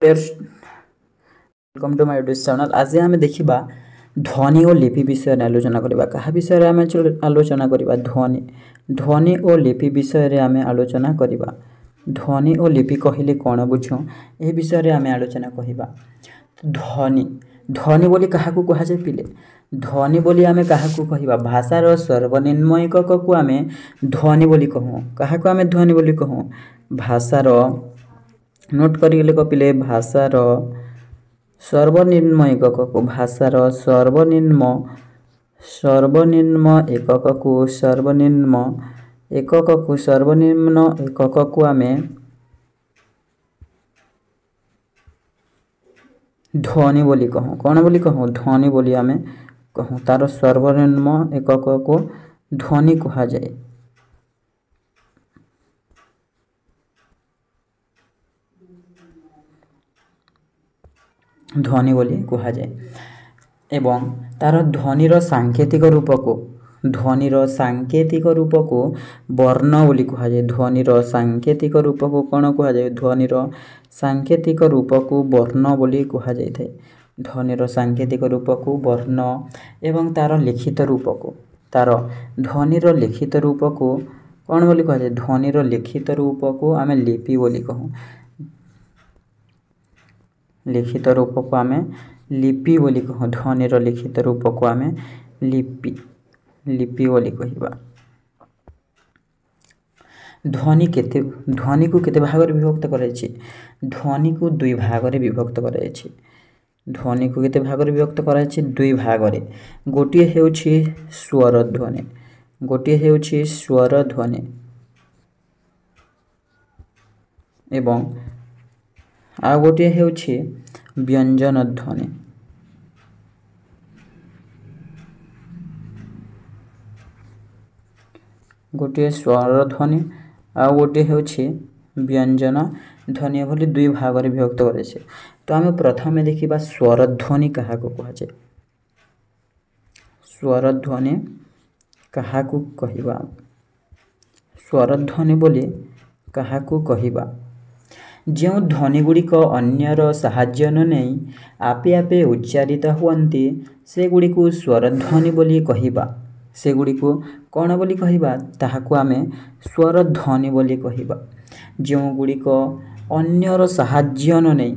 Welcome to my YouTube channel. आज आम देखा ध्वनि और लिपि विषय आलोचना करवा। क्या विषय आम आलोचना करवा? ध्वनि ध्वनि और लिपि विषय आम आलोचना करवा। ध्वनि और लिपि कहले कौन बुझ ए विषय आम आलोचना करवा। ध्वनि ध्वनि बोली क्या कह जाए पिले? ध्वनि बोली आम क्या कह? भाषार सर्वनिम्न एकक को आम ध्वनि बोली कहूँ। क्या आम ध्वनि बोली कहूँ? भाषार नोट करें पिले, भाषार सर्वनिम्न एकक को, भाषार सर्वनिम्न एकक को आम ध्वनि बोली कहूँ। कौन बोली कहूँ? ध्वनि बोली आम कहूँ। तार सर्वनिम्न एकक को ध्वनि कह जाए। ध्वनि बोली कह जाए। एवं तार ध्वनिर सांकेतिक रूप को वर्ण बोली कह जाए। ध्वनिर सांकेतिक रूप को कौन कह जाए? ध्वनिर सांकेतिक रूप को वर्ण बोली कह जाए। ध्वनिर सांकेतिक रूप को वर्ण एवं तार लिखित रूप को, तार ध्वनिर लिखित रूप को कौन बोली कह जाए? ध्वनिर लिखित रूप को आम लिपि बोली कहूँ। लिखित रूप को आम लिपि बोली कहूँ। ध्वनिर लिखित रूप को आम लिपि बोली कहवा। ध्वनि को केते भाग रे विभक्त कराइछि? ध्वनि को दुई भाग रे विभक्त कराइछि। ध्वनि को केते भाग रे विभक्त कराइछि? दुई भाग रे। गोटिए हेउछि स्वर ध्वनि, गोटिए हेउछि स्वर ध्वनि एवं आ गोटिए हेउछि व्यंजन ध्वनि। गोटे स्वर ध्वनि आ गोटे हेउछि व्यंजन ध्वनि भली दुई भाग रे विभक्त कराइछि। तो आम प्रथमे देखिबा स्वर ध्वनि क्या कह जाए। स्वर ध्वनि क्या कहवा? स्वर ध्वनि बोली क्या कहवा? जो ध्वनि गुड़िक अन्यर साहाय्य न नहीं आपे आपे उच्चारित हुअन्ति से गुड़ी को स्वर ध्वनि बोली कहवा। से गुड़ी को कौन बोली कहवा? ताहाकु आमे स्वर ध्वनि बोली कहवा। जो गुड़िक अन्यर साहाय्य न नहीं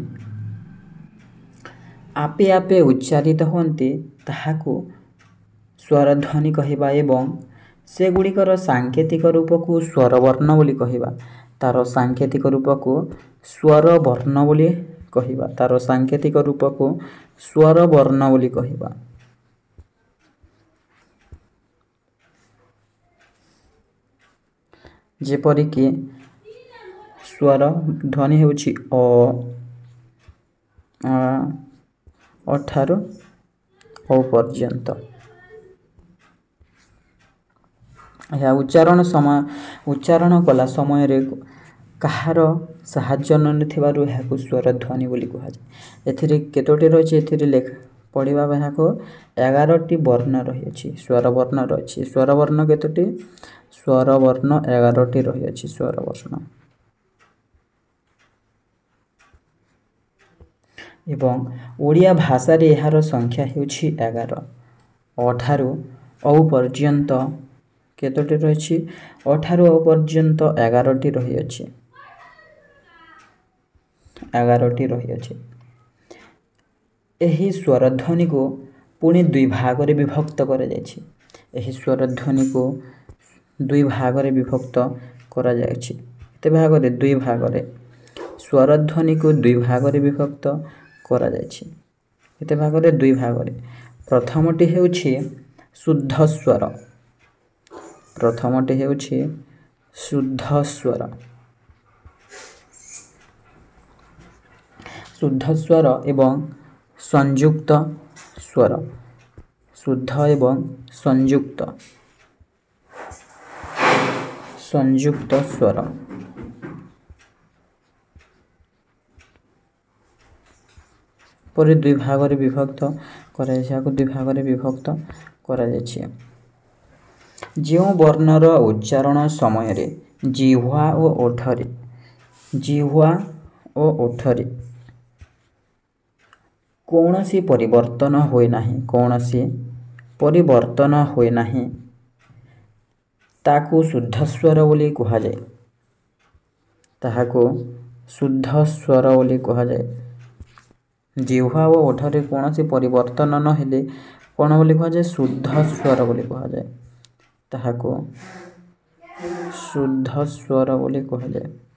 आपे आपे उच्चारित हुअन्ति ताहाकु स्वर ध्वनि कहवा। एवं से गुड़िकर सांकेतिक रूप को स्वर वर्ण बोली कहवा। तार सांकेतिक रूप को स्वर वर्ण बोली कहवा। तार सांकेतिक रूप को स्वर वर्ण बोली कहवा। जेपरिकी स्वर ध्वनि हेउछि अ, आ, अठारु औ पर्यंत। या उच्चारण कला समय रे कहार साहाय्य नथिबारु याकु स्वर ध्वनि बोली कह जाए। एथिरे केतोटी रहिछि? एथिरे लेख पढ़िबा याकु 11टी वर्ण रहिछि। स्वर वर्ण रहिछि। स्वर वर्ण केतोटी? स्वर वर्ण 11टी रहिछि। स्वर वर्ण एवं ओडिया भाषा रे एहार संख्या हेउछि 11। अठारु औ पर्यंत केतोटी रहिछि? अठारु औ पर्यंत 11टी रहिछि। 11टी रहिछि। एही स्वर ध्वनि को पुणी दुई भाग रे विभक्त करा जायछि। एही स्वर ध्वनि को दुई भाग रे विभक्त करा जायछि। केते भाग रे? दुई भाग रे। स्वर ध्वनि को दुई भाग रे विभक्त करा जायछि। केते भाग रे? दुई भाग रे। प्रथमटी हेउछि शुद्ध स्वर। प्रथमटी हेउछि शुद्ध स्वर। शुद्ध स्वर एवं संयुक्त स्वर। शुद्ध एवं संयुक्त स्वर। पर दुई भाग रे विभक्त करा जायछि। दुई भाग रे विभक्त करा जायछि। जो वर्णर उच्चारण समय रे जिह्वा ओ ओठरे କୌଣସି ପରିବର୍ତ୍ତନ ହୁଏ ନାହିଁ, କୌଣସି ପରିବର୍ତ୍ତନ ହୁଏ ନାହିଁ, ତାକୁ ଶୁଦ୍ଧ ସ୍ୱର ବୋଲି କୁହାଯାଏ। ତାହାକୁ ଶୁଦ୍ଧ ସ୍ୱର ବୋଲି କୁହାଯାଏ। ଜିହ୍ୱା ଓ ଓଠରେ କୌଣସି ପରିବର୍ତ୍ତନ ନ ହେଲେ କ'ଣ ବୋଲି କୁହାଯାଏ? ଶୁଦ୍ଧ ସ୍ୱର ବୋଲି କୁହାଯାଏ। ତାହାକୁ ଶୁଦ୍ଧ ସ୍ୱର ବୋଲି କୁହାଯାଏ।